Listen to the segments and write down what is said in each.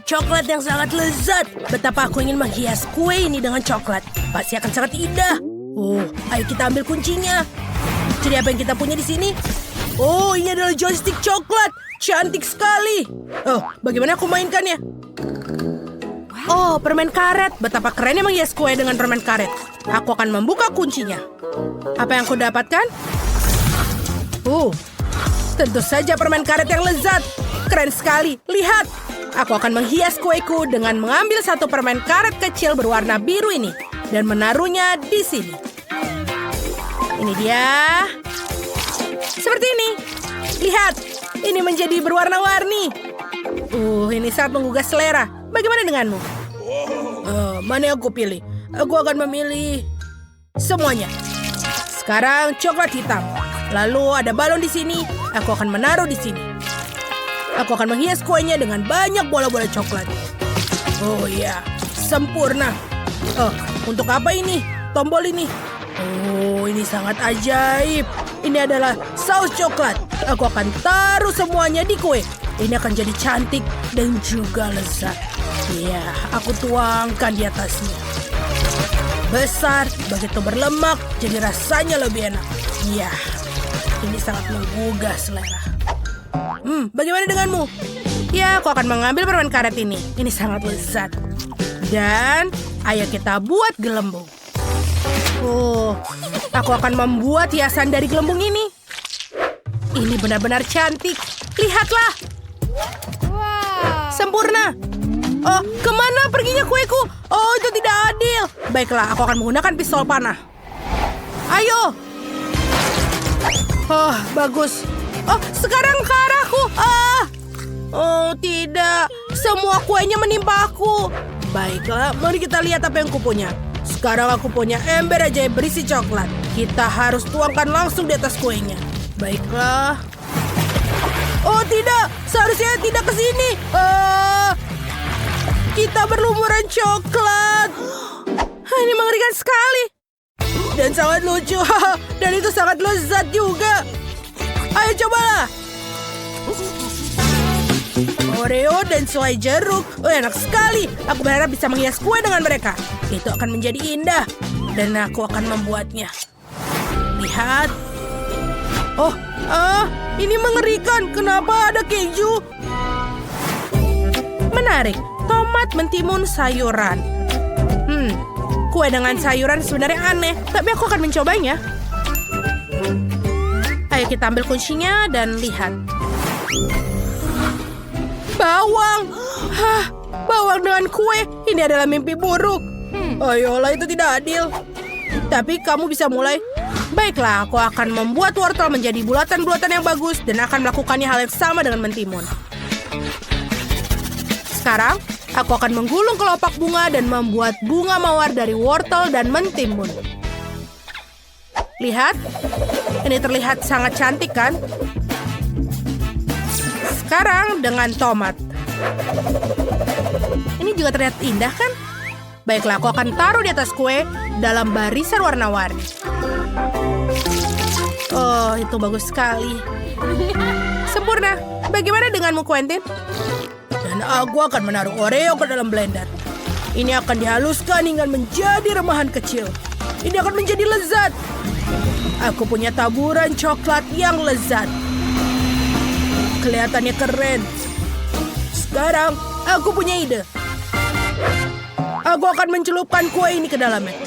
coklat yang sangat lezat. Betapa aku ingin menghias kue ini dengan coklat. Pasti akan sangat indah. Oh, ayo kita ambil kuncinya. Jadi apa yang kita punya di sini? Oh, ini adalah joystick coklat. Cantik sekali. Oh, bagaimana aku mainkannya? Oh, permen karet. Betapa kerennya menghias kue dengan permen karet. Aku akan membuka kuncinya. Apa yang aku dapatkan? Tentu saja permen karet yang lezat. Keren sekali. Lihat. Aku akan menghias kueku dengan mengambil satu permen karet kecil berwarna biru ini. Dan menaruhnya di sini. Ini dia. Seperti ini. Lihat. Ini menjadi berwarna-warni. Ini sangat menggugah selera. Bagaimana denganmu? Mana yang aku pilih? Aku akan memilih semuanya. Sekarang coklat hitam. Lalu ada balon di sini. Aku akan menaruh di sini. Aku akan menghias kuenya dengan banyak bola-bola coklat. Oh iya, sempurna. Untuk apa ini? Tombol ini. Oh, ini sangat ajaib. Ini adalah saus coklat. Aku akan taruh semuanya di kue. Ini akan jadi cantik dan juga lezat. Iya, aku tuangkan di atasnya. Besar, begitu berlemak, jadi rasanya lebih enak. Iya, ini sangat menggugah selera. Bagaimana denganmu? Ya, aku akan mengambil permen karet ini. Ini sangat lezat. Dan, ayo kita buat gelembung. Aku akan membuat hiasan dari gelembung ini. Ini benar-benar cantik. Lihatlah. Sempurna. Oh, kemana perginya kueku? Oh, itu tidak adil. Baiklah, aku akan menggunakan pistol panah. Ayo. Oh, bagus. Oh, sekarang ke arahku. Oh, tidak. Semua kuenya menimpa aku. Baiklah, mari kita lihat apa yang kupunya. Sekarang aku punya ember ajaib berisi coklat. Kita harus tuangkan langsung di atas kuenya. Baiklah. Oh, tidak. Seharusnya tidak ke sini. Kita berlumuran coklat. Ini mengerikan sekali. Dan sangat lucu. Dan itu sangat lezat juga. Ayo cobalah. Oreo dan selai jeruk. Enak sekali. Aku berharap bisa menghias kue dengan mereka. Itu akan menjadi indah. Dan aku akan membuatnya. Lihat. Ini mengerikan. Kenapa ada keju? Menarik. Tomat mentimun sayuran. Kue dengan sayuran sebenarnya aneh. Tapi aku akan mencobanya. Ayo kita ambil kuncinya dan lihat. Bawang. Bawang dengan kue. Ini adalah mimpi buruk. Ayolah, itu tidak adil. Tapi kamu bisa mulai. Baiklah, aku akan membuat wortel menjadi bulatan-bulatan yang bagus dan akan melakukannya hal yang sama dengan mentimun. Sekarang, aku akan menggulung kelopak bunga dan membuat bunga mawar dari wortel dan mentimun. Lihat, ini terlihat sangat cantik kan? Sekarang dengan tomat. Ini juga terlihat indah kan? Baiklah, aku akan taruh di atas kue dalam barisan warna-warni. Oh, itu bagus sekali. Sempurna. Bagaimana denganmu, Quentin? Dan aku akan menaruh Oreo ke dalam blender. Ini akan dihaluskan hingga menjadi remahan kecil. Ini akan menjadi lezat. Aku punya taburan coklat yang lezat. Kelihatannya keren. Sekarang, aku punya ide. Aku akan mencelupkan kue ini ke dalamnya.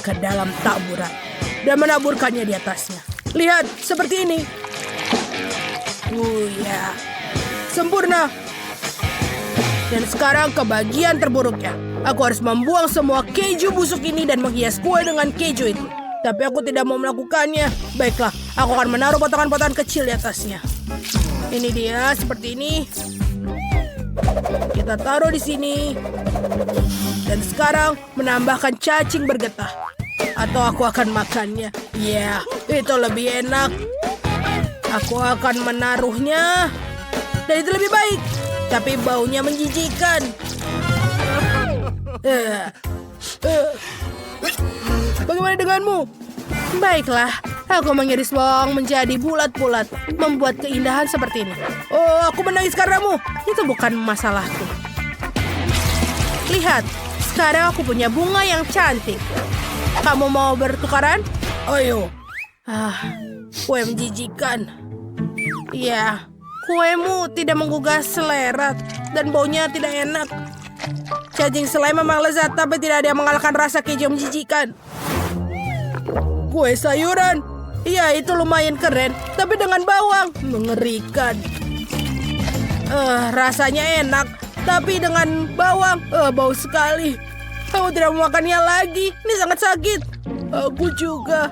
Ke dalam taburan. Dan menaburkannya di atasnya. Lihat, seperti ini. Ya. Sempurna. Dan sekarang ke bagian terburuknya. Aku harus membuang semua keju busuk ini dan menghias kue dengan keju itu. Tapi aku tidak mau melakukannya. Baiklah, aku akan menaruh potongan-potongan kecil di atasnya. Ini dia, seperti ini. Kita taruh di sini. Dan sekarang menambahkan cacing bergetah. Atau aku akan makannya. Ya, itu lebih enak. Aku akan menaruhnya. Dan itu lebih baik. Tapi baunya menjijikkan. Bagaimana denganmu? Baiklah, aku mengiris bawang menjadi bulat-bulat. Membuat keindahan seperti ini. Oh, aku menangis karenamu. Itu bukan masalahku. Lihat, sekarang aku punya bunga yang cantik. Kamu mau bertukaran? Ayo. Kue menjijikan. Ya, kuemu tidak menggugah selera dan baunya tidak enak. Cacing selai memang lezat, tapi tidak ada yang mengalahkan rasa keju yang menjijikan. Kue sayuran. Iya, itu lumayan keren, tapi dengan bawang. Mengerikan. Rasanya enak, tapi dengan bawang, bau sekali. Aku tidak mau makannya lagi. Ini sangat sakit. Aku juga.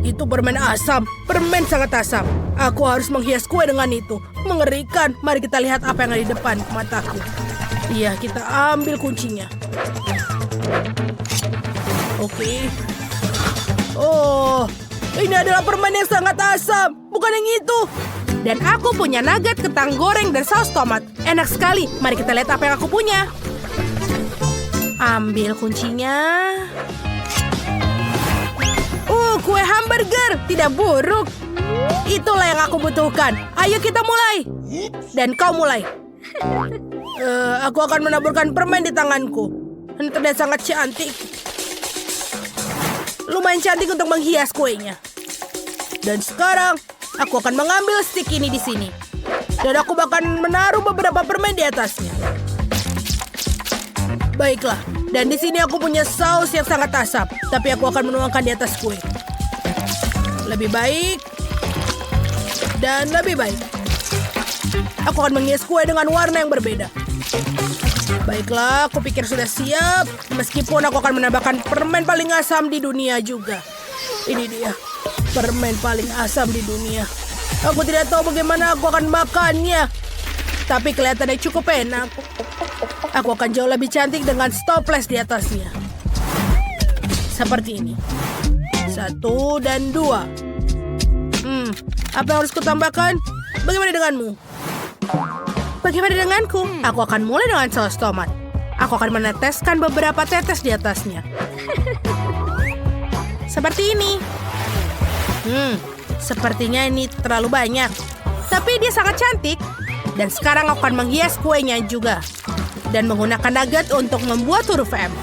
Itu permen asam. Permen sangat asam. Aku harus menghias kue dengan itu. Mengerikan. Mari kita lihat apa yang ada di depan mataku. Iya, kita ambil kuncinya. Oke. Oh, ini adalah permen yang sangat asam. Bukan yang itu. Dan aku punya nugget, kentang goreng, dan saus tomat. Enak sekali. Mari kita lihat apa yang aku punya. Ambil kuncinya. Kue hamburger. Tidak buruk. Itulah yang aku butuhkan. Ayo kita mulai. Dan kau mulai. Aku akan menaburkan permen di tanganku. Ini terlihat sangat cantik. Lumayan cantik untuk menghias kuenya. Dan sekarang, aku akan mengambil stick ini di sini. Dan aku akan menaruh beberapa permen di atasnya. Baiklah. Dan di sini aku punya saus yang sangat asam. Tapi aku akan menuangkan di atas kue. Lebih baik. Dan lebih baik. Aku akan menghias kue dengan warna yang berbeda. Baiklah, aku pikir sudah siap. Meskipun aku akan menambahkan permen paling asam di dunia juga. Ini dia. Permen paling asam di dunia. Aku tidak tahu bagaimana aku akan makannya. Tapi kelihatannya cukup enak. Aku akan jauh lebih cantik dengan stopless di atasnya. Seperti ini. 1 dan 2. Apa yang harus kutambahkan? Bagaimana denganmu? Bagaimana denganku? Aku akan mulai dengan saus tomat. Aku akan meneteskan beberapa tetes di atasnya. Seperti ini. Sepertinya ini terlalu banyak. Tapi dia sangat cantik. Dan sekarang aku akan menghias kuenya juga. Dan menggunakan nugget untuk membuat huruf M.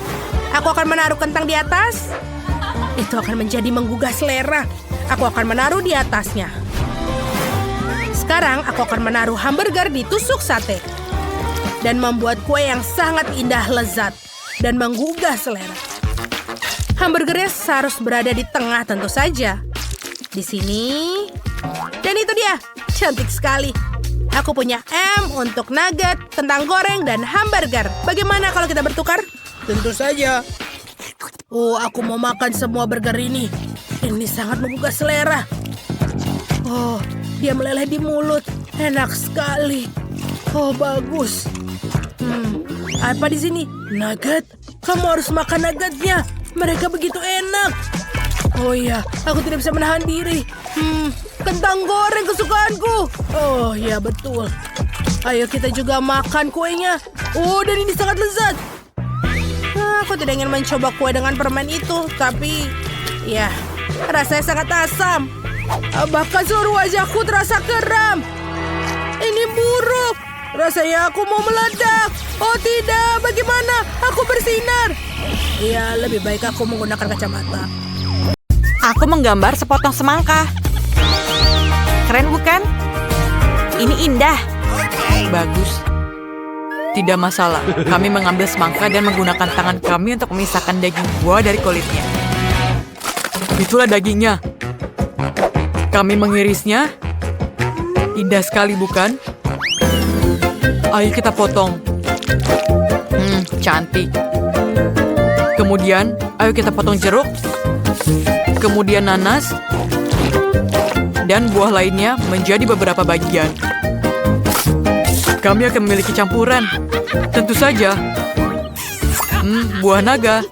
Aku akan menaruh kentang di atas. Itu akan menjadi menggugah selera. Aku akan menaruh di atasnya. Sekarang aku akan menaruh hamburger di tusuk sate. Dan membuat kue yang sangat indah lezat. Dan menggugah selera. Hamburgernya harus berada di tengah tentu saja. Di sini. Dan itu dia. Cantik sekali. Aku punya M untuk nugget, kentang goreng, dan hamburger. Bagaimana kalau kita bertukar? Tentu saja. Aku mau makan semua burger ini. Ini sangat menggugah selera. Dia meleleh di mulut. Enak sekali. Bagus. Apa di sini? Nugget? Kamu harus makan nuggetnya. Mereka begitu enak. Oh iya, aku tidak bisa menahan diri. Kentang goreng kesukaanku. Oh iya, betul. Ayo kita juga makan kuenya. Dan ini sangat lezat. Aku tidak ingin mencoba kue dengan permen itu. Tapi, ya, rasanya sangat asam. Bahkan seluruh wajahku terasa kram. Ini buruk. Rasanya aku mau meledak. Oh tidak, bagaimana? Aku bersinar. Ya, lebih baik aku menggunakan kacamata. Aku menggambar sepotong semangka. Keren bukan? Ini indah. Bagus. Tidak masalah. Kami mengambil semangka dan menggunakan tangan kami untuk memisahkan daging buah dari kulitnya. Itulah dagingnya. Kami mengirisnya. Indah sekali bukan? Ayo kita potong. Cantik. Kemudian, ayo kita potong jeruk. Kemudian nanas. Dan buah lainnya menjadi beberapa bagian. Kami akan memiliki campuran. Tentu saja. Buah naga.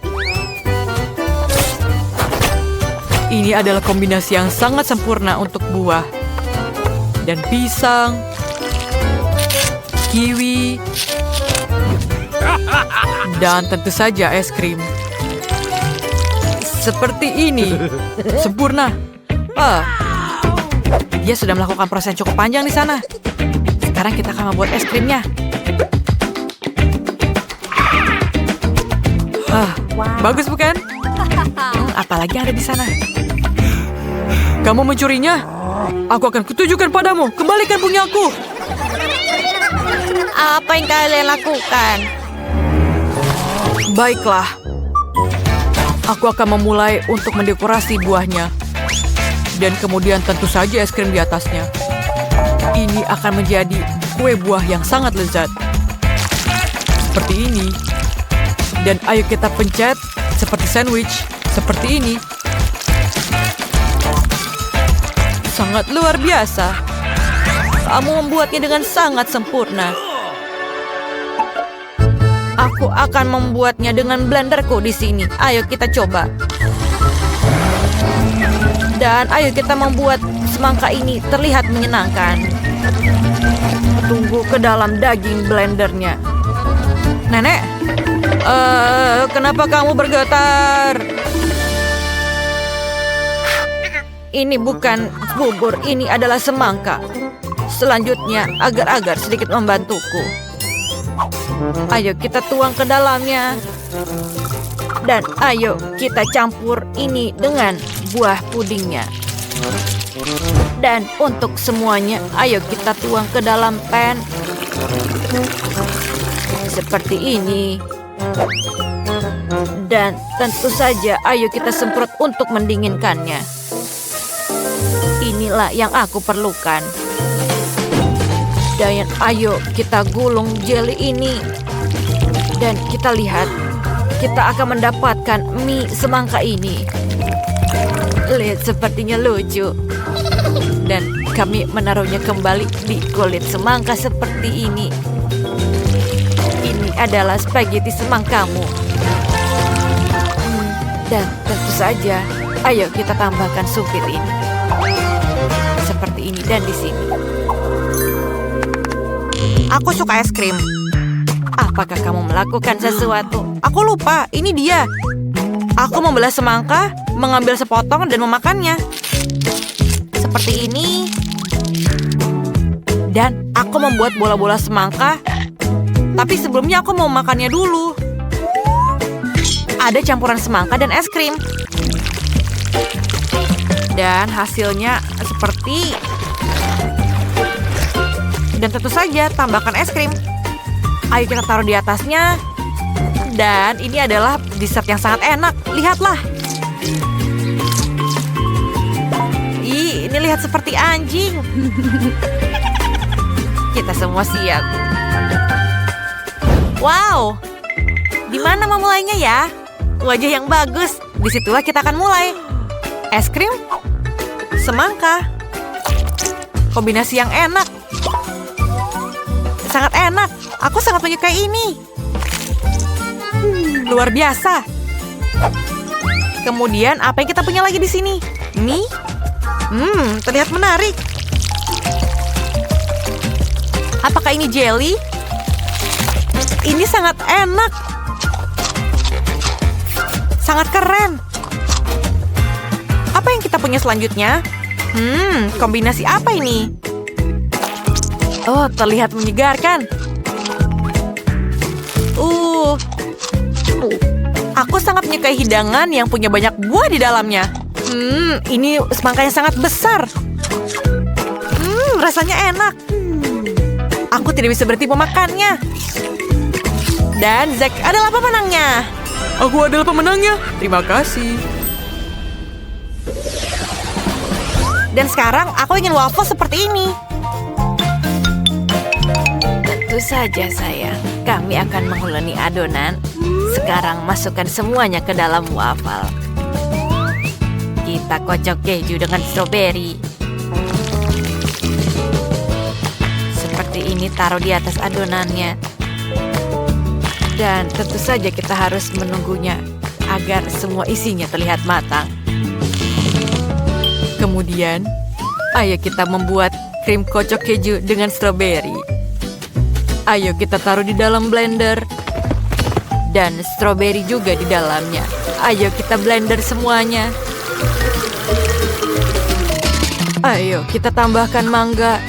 Ini adalah kombinasi yang sangat sempurna untuk buah. Dan pisang. Kiwi. Dan tentu saja es krim. Seperti ini. Sempurna. Dia sudah melakukan proses yang cukup panjang di sana. Sekarang kita akan membuat es krimnya. Bagus bukan? Apalagi ada di sana. Kamu mencurinya? Aku akan kutunjukkan padamu. Kembalikan punyaku. Apa yang kalian lakukan? Baiklah. Aku akan memulai untuk mendekorasi buahnya. Dan kemudian tentu saja es krim di atasnya. Ini akan menjadi kue buah yang sangat lezat. Seperti ini. Dan ayo kita pencet seperti sandwich. Seperti ini. Sangat luar biasa. Kamu membuatnya dengan sangat sempurna. Aku akan membuatnya dengan blenderku di sini. Ayo kita coba. Dan ayo kita membuat semangka ini terlihat menyenangkan. Tunggu ke dalam daging blendernya. Nenek, kenapa kamu bergetar? Ini bukan bubur, ini adalah semangka. Selanjutnya, agar-agar sedikit membantuku. Ayo kita tuang ke dalamnya. Dan ayo kita campur ini dengan buah pudingnya. Dan untuk semuanya, ayo kita tuang ke dalam pan. Seperti ini. Dan tentu saja, ayo kita semprot untuk mendinginkannya. Inilah yang aku perlukan. Dan ayo kita gulung jelly ini. Dan kita lihat, kita akan mendapatkan mie semangka ini. Lihat, sepertinya lucu. Dan kami menaruhnya kembali di kulit semangka seperti ini. Ini adalah spaghetti semangkamu. Dan tentu saja, ayo kita tambahkan sumpit ini. Seperti ini dan di sini. Aku suka es krim. Apakah kamu melakukan sesuatu? Aku lupa, ini dia. Aku membelah semangka, mengambil sepotong dan memakannya. Seperti ini. Dan aku membuat bola-bola semangka. Tapi sebelumnya aku mau makannya dulu. Ada campuran semangka dan es krim. Dan hasilnya seperti... Dan tentu saja tambahkan es krim. Ayo kita taruh di atasnya. Dan ini adalah dessert yang sangat enak. Lihatlah. Ini lihat seperti anjing. Kita semua siap. Wow. Di mana memulainya ya? Wajah yang bagus. Disitulah kita akan mulai. Es krim, semangka. Kombinasi yang enak. Sangat enak. Aku sangat menyukai ini. Luar biasa. Kemudian apa yang kita punya lagi di sini? Mie? Terlihat menarik. Apakah ini jelly? Ini sangat enak. Sangat keren. Apa yang kita punya selanjutnya? Kombinasi apa ini? Oh, terlihat menyegarkan. Aku sangat menyukai hidangan yang punya banyak buah di dalamnya. Ini semangka yang sangat besar. Rasanya enak. Aku tidak bisa berhenti memakannya. Dan Zack adalah pemenangnya. Aku adalah pemenangnya. Terima kasih. Dan sekarang aku ingin waffle seperti ini. Tentu saja sayang. Kami akan menguleni adonan. Sekarang masukkan semuanya ke dalam waffle. Kita kocok keju dengan stroberi. Seperti ini, taruh di atas adonannya. Dan tentu saja kita harus menunggunya agar semua isinya terlihat matang. Kemudian, ayo kita membuat krim kocok keju dengan stroberi. Ayo kita taruh di dalam blender. Dan stroberi juga di dalamnya. Ayo kita blender semuanya. Ayo, kita tambahkan mangga.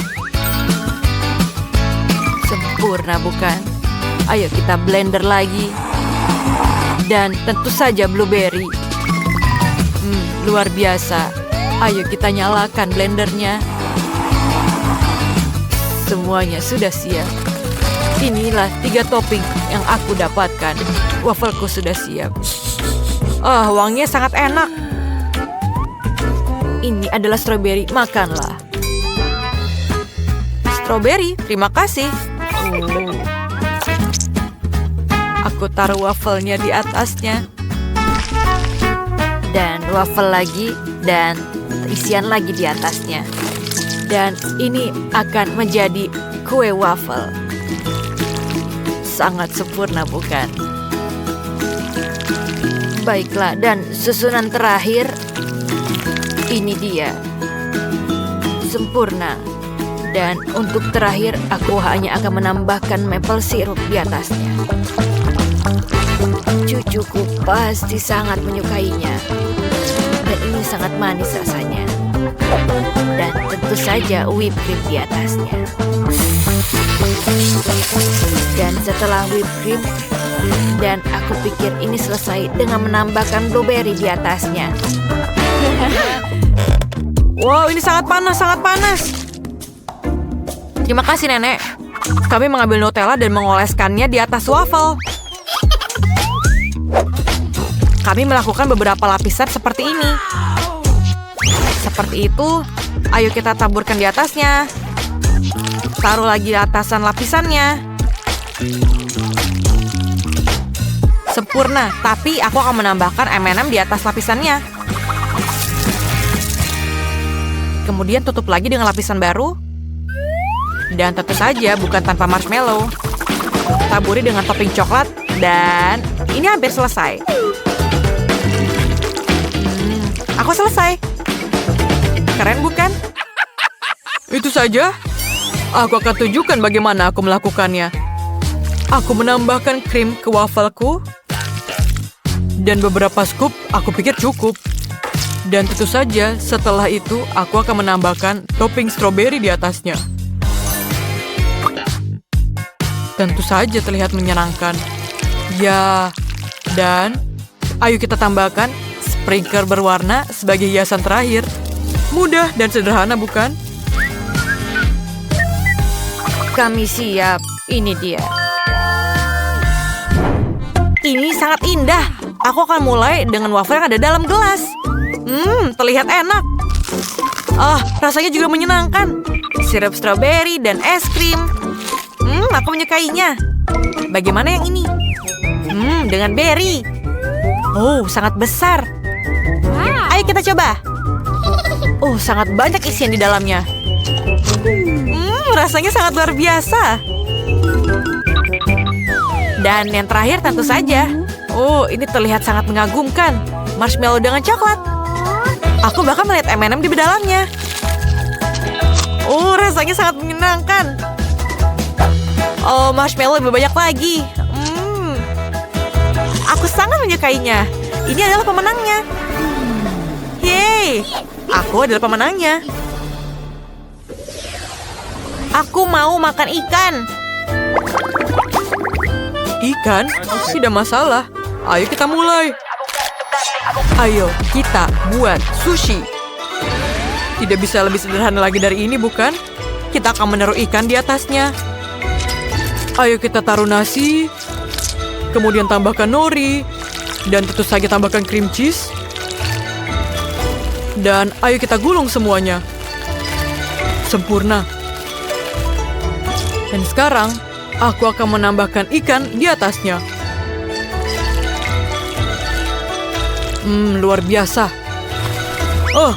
Sempurna, bukan? Ayo kita blender lagi. Dan tentu saja blueberry. Luar biasa. Ayo kita nyalakan blendernya. Semuanya sudah siap. Inilah 3 topping yang aku dapatkan. Wafelku sudah siap. Wanginya sangat enak. Ini adalah strawberry, makanlah. Strawberry, terima kasih. Aku taruh wafelnya di atasnya. Dan waffle lagi, dan isian lagi di atasnya. Dan ini akan menjadi kue waffle. Sangat sempurna, bukan? Baiklah, dan susunan terakhir, ini dia. Sempurna. Dan untuk terakhir, aku hanya akan menambahkan maple syrup di atasnya. Cucuku pasti sangat menyukainya. Dan ini sangat manis rasanya. Dan tentu saja whipped cream di atasnya. Dan setelah whipped cream, dan aku pikir ini selesai dengan menambahkan blueberry di atasnya. Wow, ini sangat panas, sangat panas. Terima kasih, Nenek. Kami mengambil Nutella dan mengoleskannya di atas waffle. Kami melakukan beberapa lapisan seperti ini. Seperti itu. Ayo kita taburkan di atasnya. Taruh lagi atasan lapisannya. Sempurna, tapi aku akan menambahkan M&M di atas lapisannya. Kemudian tutup lagi dengan lapisan baru. Dan tentu saja bukan tanpa marshmallow. Taburi dengan topping coklat. Dan ini hampir selesai. Aku selesai. Keren, bukan? Itu saja? Aku akan tunjukkan bagaimana aku melakukannya. Aku menambahkan krim ke wafelku. Dan beberapa scoop aku pikir cukup. Dan tentu saja setelah itu aku akan menambahkan topping strawberry di atasnya. Tentu saja terlihat menyenangkan. Ya, dan ayo kita tambahkan sprinkler berwarna sebagai hiasan terakhir. Mudah dan sederhana, bukan? Kami siap. Ini dia. Ini sangat indah. Aku akan mulai dengan waffle yang ada dalam gelas. Terlihat enak. Rasanya juga menyenangkan. Sirup strawberry dan es krim. Aku menyukainya. Bagaimana yang ini? Dengan berry. Sangat besar. Ayo kita coba. Sangat banyak isian di dalamnya. Rasanya sangat luar biasa. Dan yang terakhir tentu saja. Ini terlihat sangat mengagumkan. Marshmallow dengan coklat. Aku bahkan melihat M&M di dalamnya. Rasanya sangat menyenangkan. Marshmallow lebih banyak lagi. Aku sangat menyukainya. Ini adalah pemenangnya. Yeay, aku adalah pemenangnya. Aku mau makan ikan. Ikan? Tidak masalah. Ayo kita mulai. Ayo kita buat sushi. Tidak bisa lebih sederhana lagi dari ini, bukan? Kita akan menaruh ikan di atasnya. Ayo kita taruh nasi. Kemudian tambahkan nori. Dan tentu saja tambahkan cream cheese. Dan ayo kita gulung semuanya. Sempurna. Dan sekarang, aku akan menambahkan ikan di atasnya. Luar biasa.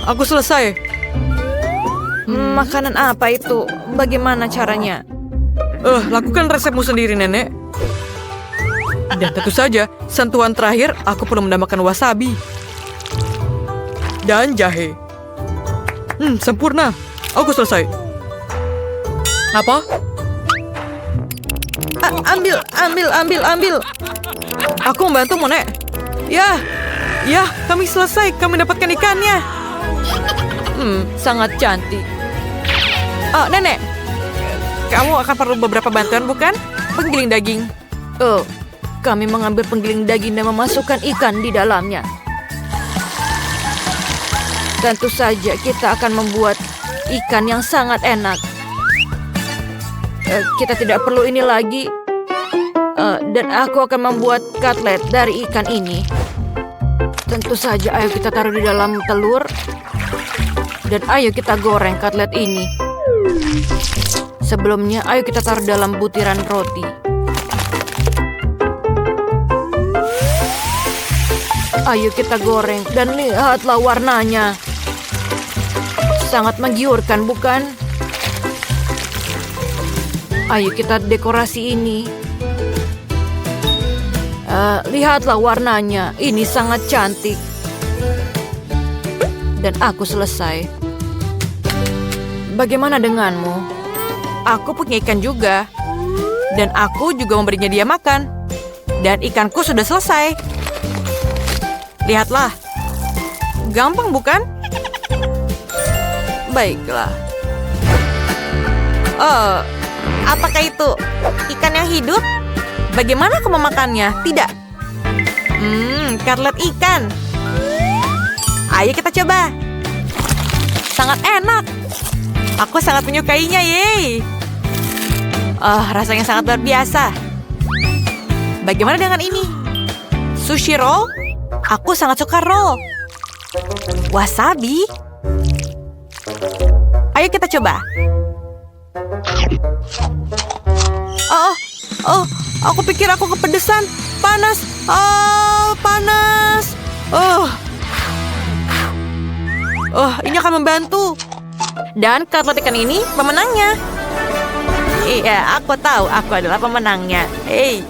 Aku selesai. Makanan apa itu? Bagaimana caranya? Lakukan resepmu sendiri, Nenek. Dan tentu saja, sentuhan terakhir, aku perlu menambahkan wasabi. Dan jahe. Sempurna. Aku selesai. Apa? Ambil. Aku membantumu, Nek. Ya, kami selesai. Kami mendapatkan ikannya. Sangat cantik. Oh, Nenek. Kamu akan perlu beberapa bantuan, bukan? Penggiling daging. Oh, kami mengambil penggiling daging dan memasukkan ikan di dalamnya. Tentu saja kita akan membuat ikan yang sangat enak. Kita tidak perlu ini lagi. Dan aku akan membuat cutlet dari ikan ini. Tentu saja, ayo kita taruh di dalam telur. Dan ayo kita goreng cutlet ini. Sebelumnya, ayo kita taruh dalam butiran roti. Ayo kita goreng dan lihatlah warnanya. Sangat menggiurkan, bukan? Ayo kita dekorasi ini. Lihatlah warnanya, ini sangat cantik. Dan aku selesai. Bagaimana denganmu? Aku punya ikan juga. Dan aku juga memberinya dia makan. Dan ikanku sudah selesai. Lihatlah. Gampang, bukan? Baiklah. Oh, apakah itu ikan yang hidup? Bagaimana aku memakannya? Tidak. Cutlet ikan. Ayo kita coba. Sangat enak. Aku sangat menyukainya, yeay. Rasanya sangat luar biasa. Bagaimana dengan ini? Sushi roll? Aku sangat suka roll. Wasabi? Ayo kita coba. Aku pikir aku kepedesan. Panas. Panas. Ini akan membantu. Dan cutlet ikan ini pemenangnya. Iya, aku tahu aku adalah pemenangnya. Hey.